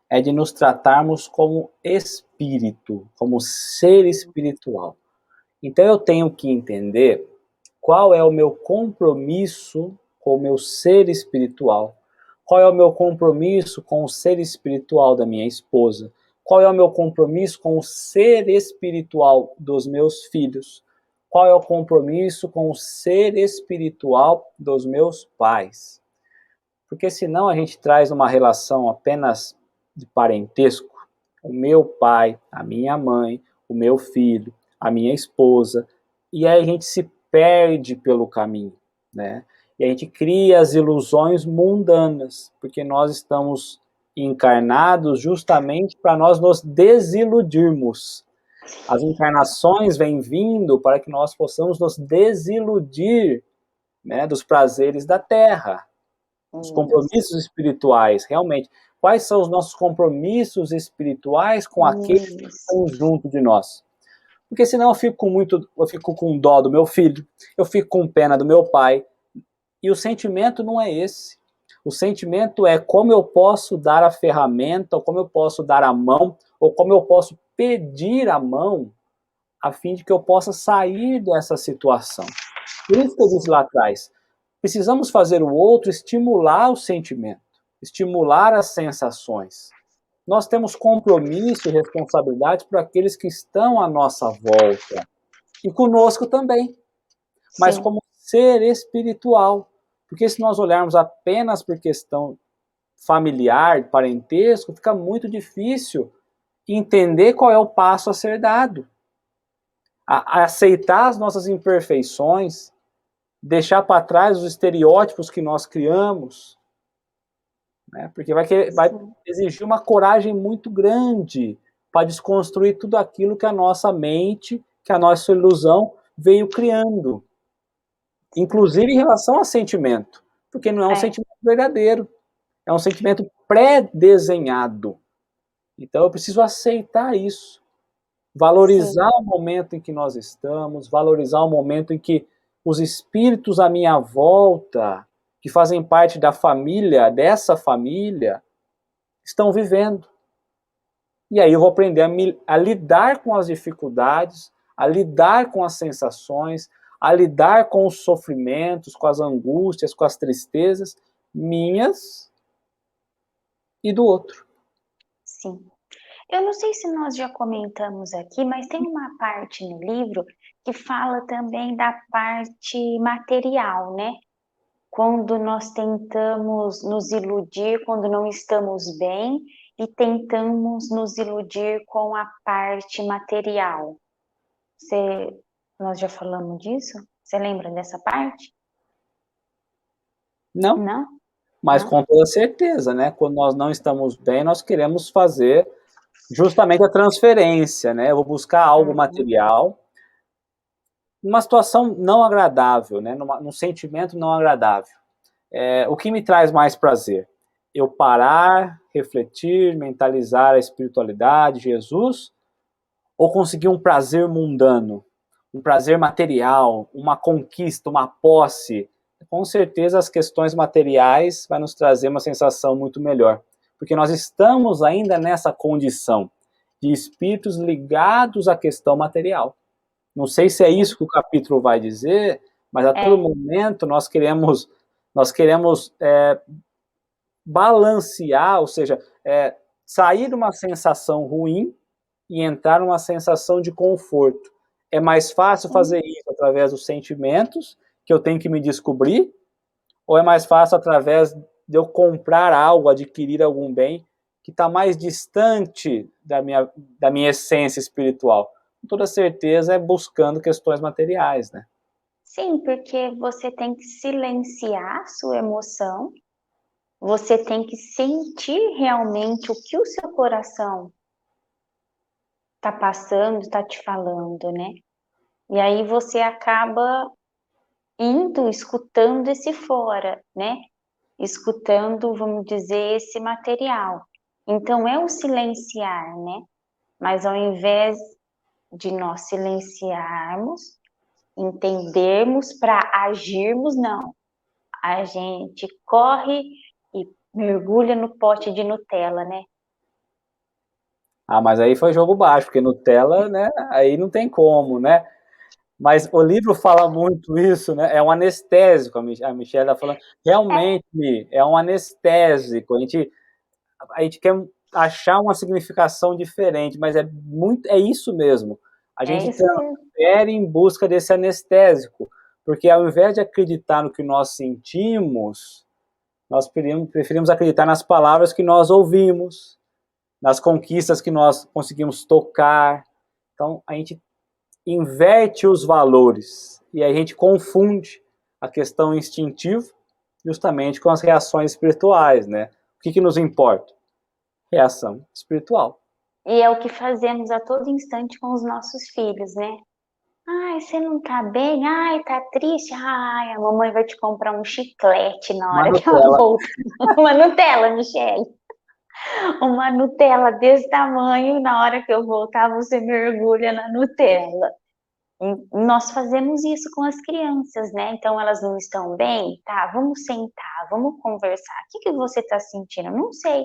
é de nos tratarmos como espírito, como ser espiritual. Então eu tenho que entender qual é o meu compromisso com o meu ser espiritual, qual é o meu compromisso com o ser espiritual da minha esposa, qual é o meu compromisso com o ser espiritual dos meus filhos, qual é o compromisso com o ser espiritual dos meus pais. Porque senão a gente traz uma relação apenas de parentesco, o meu pai, a minha mãe, o meu filho, a minha esposa, e aí a gente se perde pelo caminho, né? E a gente cria as ilusões mundanas, porque nós estamos encarnados justamente para nós nos desiludirmos. As encarnações vêm vindo para que nós possamos nos desiludir, né, dos prazeres da terra. Os compromissos espirituais, realmente. Quais são os nossos compromissos espirituais com aqueles que Isso. estão junto de nós? Porque senão eu fico com dó do meu filho, eu fico com pena do meu pai. E o sentimento não é esse. O sentimento é como eu posso dar a ferramenta, ou como eu posso dar a mão, ou como eu posso pedir a mão, a fim de que eu possa sair dessa situação. Por isso que eu disse lá atrás, precisamos fazer o outro estimular o sentimento, estimular as sensações. Nós temos compromisso e responsabilidade para aqueles que estão à nossa volta e conosco também, mas Sim. como ser espiritual. Porque se nós olharmos apenas por questão familiar, parentesco, fica muito difícil entender qual é o passo a ser dado. A aceitar as nossas imperfeições, deixar para trás os estereótipos que nós criamos, né? Porque vai exigir uma coragem muito grande para desconstruir tudo aquilo que a nossa mente, que a nossa ilusão veio criando. Inclusive em relação a sentimento, porque não é um É, sentimento verdadeiro, é um sentimento pré-desenhado. Então eu preciso aceitar isso, valorizar sim, o momento em que nós estamos, valorizar o momento em que os espíritos à minha volta, que fazem parte da família, dessa família, estão vivendo. E aí eu vou aprender a lidar com as dificuldades, a lidar com as sensações, a lidar com os sofrimentos, com as angústias, com as tristezas minhas e do outro. sim. Eu não sei se nós já comentamos aqui, mas tem uma parte no livro que fala também da parte material, né? Quando nós tentamos nos iludir quando não estamos bem e tentamos nos iludir com a parte material. Você, nós já falamos disso? Você lembra dessa parte? Não, Não? mas Não? com toda certeza, né? Quando nós não estamos bem, nós queremos fazer justamente a transferência, né? Eu vou buscar algo Uhum. material, numa situação não agradável, né? Num sentimento não agradável. O que me traz mais prazer? Eu parar, refletir, mentalizar a espiritualidade, Jesus, ou conseguir um prazer mundano? um prazer material, uma conquista, uma posse, com certeza as questões materiais vai nos trazer uma sensação muito melhor. Porque nós estamos ainda nessa condição de espíritos ligados à questão material. Não sei se é isso que o capítulo vai dizer, mas a todo momento nós queremos balancear, ou seja, sair de uma sensação ruim e entrar numa sensação de conforto. É mais fácil fazer isso através dos sentimentos, que eu tenho que me descobrir, ou é mais fácil através de eu comprar algo, adquirir algum bem, que está mais distante da minha essência espiritual? Com toda certeza é buscando questões materiais, né? Sim, porque você tem que silenciar sua emoção, você tem que sentir realmente o que o seu coração está passando, está te falando, né? E aí você acaba indo, escutando esse fora, né? Escutando, vamos dizer, esse material. Então é o silenciar, né? Mas ao invés de nós silenciarmos, entendermos para agirmos, não. A gente corre e mergulha no pote de Nutella, né? Ah, mas aí foi jogo baixo, porque Nutella, né, aí não tem como, né? Mas o livro fala muito isso, né? É um anestésico, a Michelle está falando. Realmente, é um anestésico. A gente quer achar uma significação diferente, mas é isso mesmo. A É gente isso mesmo. transfere em busca desse anestésico, porque ao invés de acreditar no que nós sentimos, nós preferimos acreditar nas palavras que nós ouvimos, nas conquistas que nós conseguimos tocar. Então, a gente inverte os valores e a gente confunde a questão instintiva justamente com as reações espirituais, né? O que nos importa? Reação espiritual. E é o que fazemos a todo instante com os nossos filhos, né? Ai, você não tá bem? Ai, tá triste? Ai, a mamãe vai te comprar um chiclete na Uma hora que ela Nutella. voltar. Uma Nutella, Michele. Uma Nutella desse tamanho, na hora que eu voltar, você mergulha na Nutella. E nós fazemos isso com as crianças, né? Então elas não estão bem? Tá, vamos sentar, vamos conversar. O que você tá sentindo? Não sei.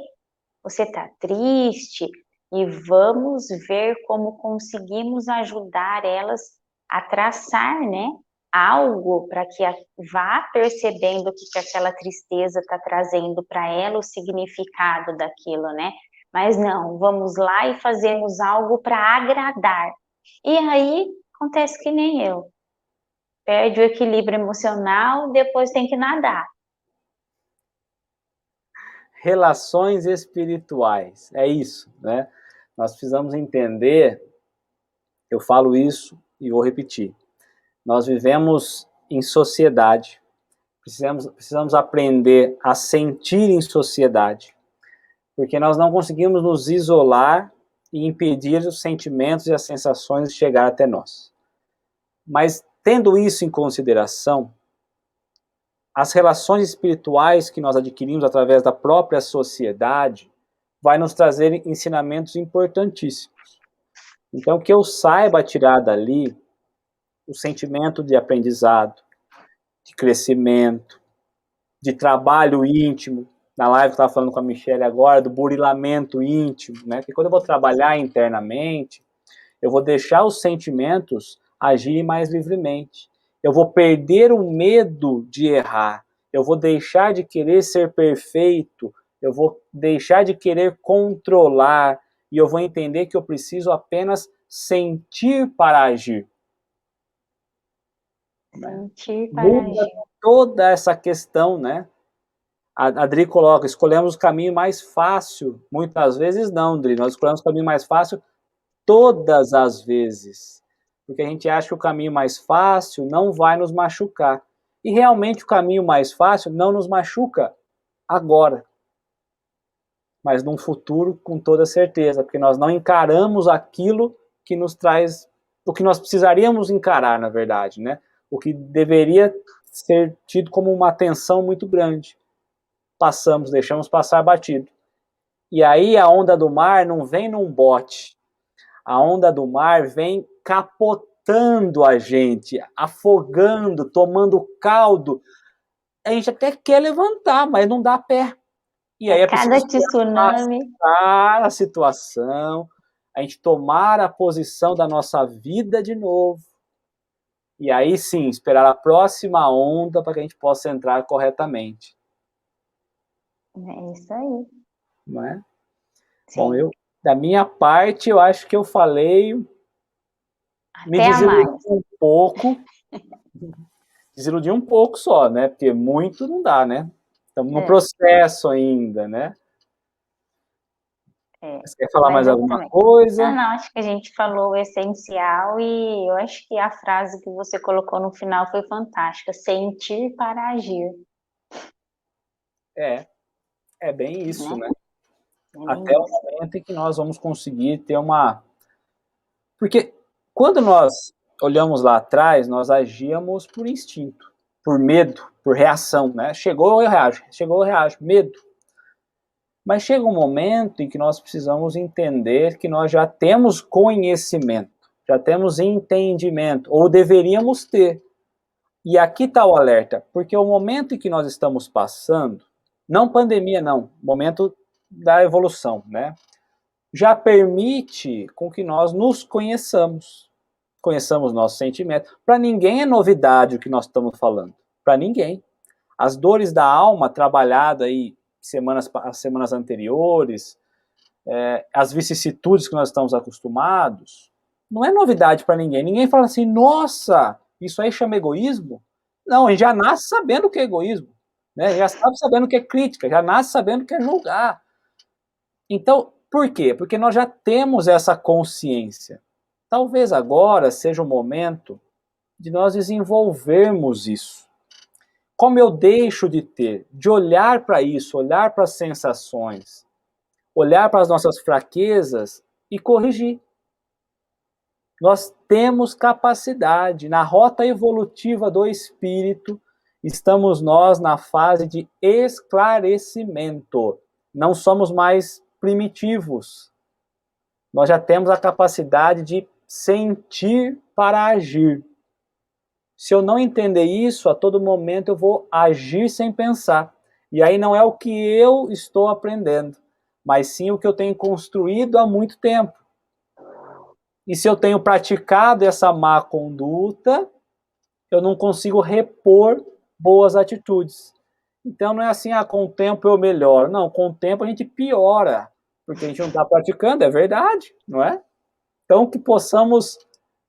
Você tá triste? E vamos ver como conseguimos ajudar elas a traçar, né? Algo para que vá percebendo o que aquela tristeza está trazendo para ela, o significado daquilo, né? Mas não, vamos lá e fazemos algo para agradar. E aí acontece que nem eu. Perde o equilíbrio emocional, depois tem que nadar. Relações espirituais. É isso, né? Nós precisamos entender, eu falo isso e vou repetir. Nós vivemos em sociedade. Precisamos aprender a sentir em sociedade, porque nós não conseguimos nos isolar e impedir os sentimentos e as sensações de chegar até nós. Mas, tendo isso em consideração, as relações espirituais que nós adquirimos através da própria sociedade vai nos trazer ensinamentos importantíssimos. Então, que eu saiba tirar dali o sentimento de aprendizado, de crescimento, de trabalho íntimo. Na live que eu estava falando com a Michelle agora, do burilamento íntimo, né? Porque quando eu vou trabalhar internamente, eu vou deixar os sentimentos agirem mais livremente. Eu vou perder o medo de errar. Eu vou deixar de querer ser perfeito. Eu vou deixar de querer controlar. E eu vou entender que eu preciso apenas sentir para agir. Sentir para Muda agir. toda essa questão, né? A Adri coloca, escolhemos o caminho mais fácil. Muitas vezes não, Adri. Nós escolhemos o caminho mais fácil todas as vezes. Porque a gente acha que o caminho mais fácil não vai nos machucar. E realmente o caminho mais fácil não nos machuca agora. Mas num futuro com toda certeza. Porque nós não encaramos aquilo que nos traz... O que nós precisaríamos encarar, na verdade, né? O que deveria ser tido como uma atenção muito grande. Passamos, deixamos passar batido. E aí a onda do mar não vem num bote. A onda do mar vem capotando matando a gente, afogando, tomando caldo, a gente até quer levantar, mas não dá pé. E aí é Cada preciso tsunami. afastar a situação, a gente tomar a posição da nossa vida de novo. E aí sim, esperar a próxima onda para que a gente possa entrar corretamente. É isso aí. Não é? Sim. Bom, da minha parte, eu acho que eu falei, me Até a mais. desiludi um pouco só, né? Porque muito não dá, né? Estamos no processo ainda, né? Você quer falar mais alguma coisa? Não, acho que a gente falou o essencial e eu acho que a frase que você colocou no final foi fantástica, sentir para agir. É bem isso, né? É Até o isso. momento em que nós vamos conseguir ter uma... Porque quando nós olhamos lá atrás, nós agíamos por instinto, por medo, por reação, né? Chegou, eu reajo, chegou, eu reajo, medo. Mas chega um momento em que nós precisamos entender que nós já temos conhecimento, já temos entendimento, ou deveríamos ter. E aqui está o alerta, porque o momento em que nós estamos passando, não pandemia não, momento da evolução, né? Já permite com que nós nos conheçamos nossos sentimentos. Para ninguém é novidade o que nós estamos falando, para ninguém. As dores da alma trabalhada aí semanas anteriores, as vicissitudes que nós estamos acostumados, não é novidade para ninguém. Ninguém fala assim, nossa, isso aí chama egoísmo? Não, a gente já nasce sabendo o que é egoísmo, né? Já sabe sabendo o que é crítica, já nasce sabendo o que é julgar. Então, por quê? Porque nós já temos essa consciência. Talvez agora seja o momento de nós desenvolvermos isso. Como eu deixo de ter? De olhar para isso, olhar para as sensações, olhar para as nossas fraquezas e corrigir. Nós temos capacidade. Na rota evolutiva do espírito, estamos nós na fase de esclarecimento. Não somos mais primitivos. Nós já temos a capacidade de sentir para agir. Se eu não entender isso, a todo momento eu vou agir sem pensar. E aí não é o que eu estou aprendendo, mas sim o que eu tenho construído há muito tempo. E se eu tenho praticado essa má conduta, eu não consigo repor boas atitudes. Então não é assim, com o tempo eu melhoro. Não, com o tempo a gente piora, porque a gente não está praticando, é verdade, não é? Então que possamos,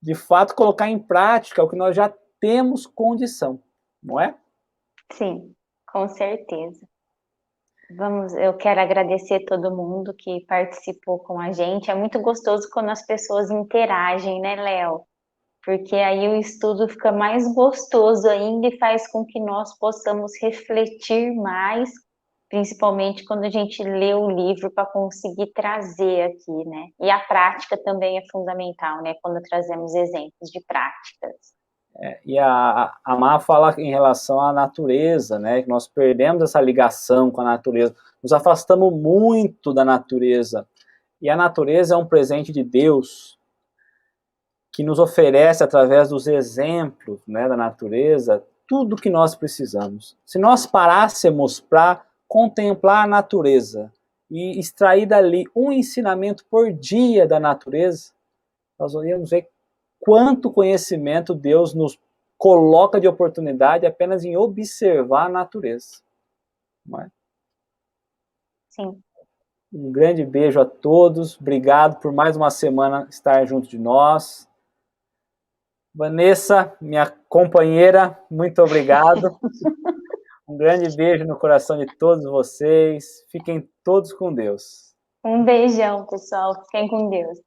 de fato, colocar em prática o que nós já temos condição, não é? Sim, com certeza. Eu quero agradecer todo mundo que participou com a gente. É muito gostoso quando as pessoas interagem, né, Léo? Porque aí o estudo fica mais gostoso ainda e faz com que nós possamos refletir mais, principalmente quando a gente lê o livro para conseguir trazer aqui, né? E a prática também é fundamental, né? Quando trazemos exemplos de práticas. E a Má fala em relação à natureza, né? Que nós perdemos essa ligação com a natureza, nos afastamos muito da natureza. E a natureza é um presente de Deus que nos oferece, através dos exemplos, né, da natureza, tudo que nós precisamos. Se nós parássemos para contemplar a natureza e extrair dali um ensinamento por dia da natureza, nós iríamos ver quanto conhecimento Deus nos coloca de oportunidade apenas em observar a natureza. Não é? Sim. Um grande beijo a todos, obrigado por mais uma semana estar junto de nós. Vanessa, minha companheira, muito obrigado. Um grande beijo no coração de todos vocês. Fiquem todos com Deus. Um beijão, pessoal. Fiquem com Deus.